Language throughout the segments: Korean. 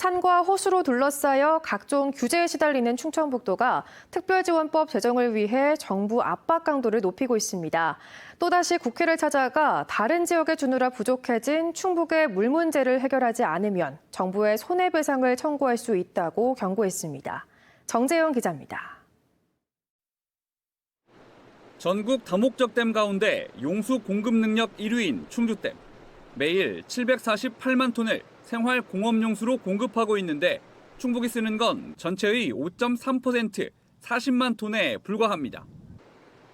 산과 호수로 둘러싸여 각종 규제에 시달리는 충청북도가 특별지원법 제정을 위해 정부 압박 강도를 높이고 있습니다. 또다시 국회를 찾아가 다른 지역에 주느라 부족해진 충북의 물 문제를 해결하지 않으면 정부에 손해배상을 청구할 수 있다고 경고했습니다. 정재영 기자입니다. 전국 다목적 댐 가운데 용수 공급 능력 1위인 충주댐. 매일 748만 톤을 생활 공업용수로 공급하고 있는데 충북이 쓰는 건 전체의 5.3%, 40만 톤에 불과합니다.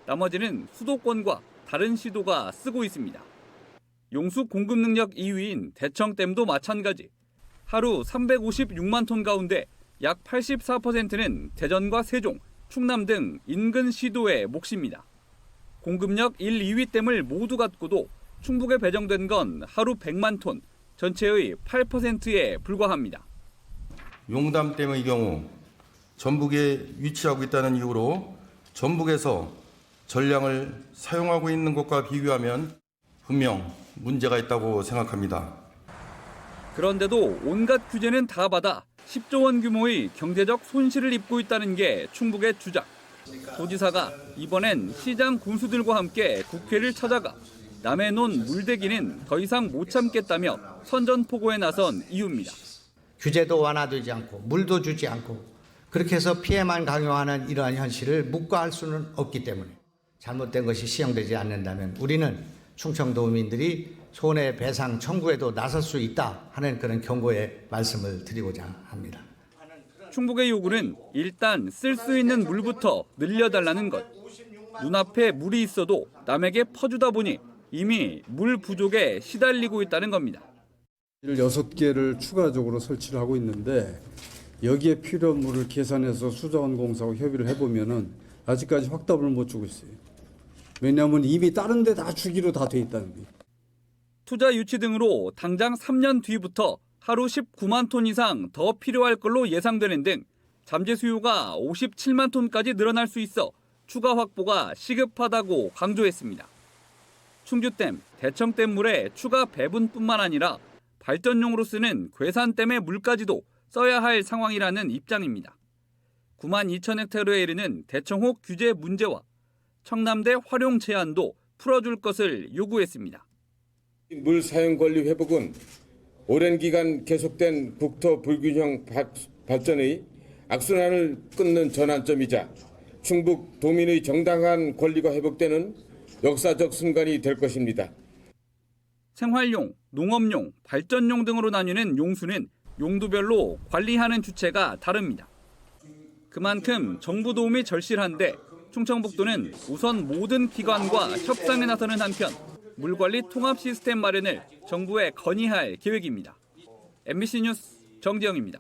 나머지는 수도권과 다른 시도가 쓰고 있습니다. 용수 공급 능력 2위인 대청댐도 마찬가지. 하루 356만 톤 가운데 약 84%는 대전과 세종, 충남 등 인근 시도의 몫입니다. 공급력 1, 2위 댐을 모두 갖고도 충북에 배정된 건 하루 100만 톤, 전체의 8%에 불과합니다. 용담댐의 경우 전북에 위치하고 있다는 이유로 전북에서 전량을 사용하고 있는 것과 비교하면 분명 문제가 있다고 생각합니다. 그런데도 온갖 규제는 다 받아 10조 원 규모의 경제적 손실을 입고 있다는 게 충북의 주장. 도지사가 이번엔 시장 군수들과 함께 국회를 찾아가 남의 논 물대기는 더 이상 못 참겠다며 선전포고에 나선 이유입니다. 규제도 완화되지 않고 물도 주지 않고 그렇게 해서 피해만 강요하는 이러한 현실을 묵과할 수는 없기 때문에 잘못된 것이 시행되지 않는다면 우리는 충청도민들이 손해배상 청구에도 나설 수 있다 하는 그런 경고의 말씀을 드리고자 합니다. 충북의 요구는 일단 쓸 수 있는 물부터 늘려달라는 것. 눈앞에 물이 있어도 남에게 퍼주다 보니 이미 물 부족에 시달리고 있다는 겁니다. 6개를 추가적으로 설치를 하고 있는데 여기에 필요한 물을 계산해서 수자원공사하고 협의를 해보면은 아직까지 확답을 못 주고 있어요. 왜냐하면 이미 다른 데 다 주기로 다 돼 있다는 거예요. 투자 유치 등으로 당장 3년 뒤부터 하루 19만 톤 이상 더 필요할 걸로 예상되는 등 잠재 수요가 57만 톤까지 늘어날 수 있어 추가 확보가 시급하다고 강조했습니다. 충주댐, 대청댐 물의 추가 배분뿐만 아니라 발전용으로 쓰는 괴산댐의 물까지도 써야 할 상황이라는 입장입니다. 9만 2천 헥타르에 이르는 대청호 규제 문제와 청남대 활용 제한도 풀어줄 것을 요구했습니다. 물 사용 권리 회복은 오랜 기간 계속된 국토 불균형 발전의 악순환을 끊는 전환점이자 충북 도민의 정당한 권리가 회복되는 역사적 순간이 될 것입니다. 생활용, 농업용, 발전용 등으로 나뉘는 용수는 용도별로 관리하는 주체가 다릅니다. 그만큼 정부 도움이 절실한데 충청북도는 우선 모든 기관과 협상에 나서는 한편 물관리 통합 시스템 마련을 정부에 건의할 계획입니다. MBC 뉴스 정지영입니다.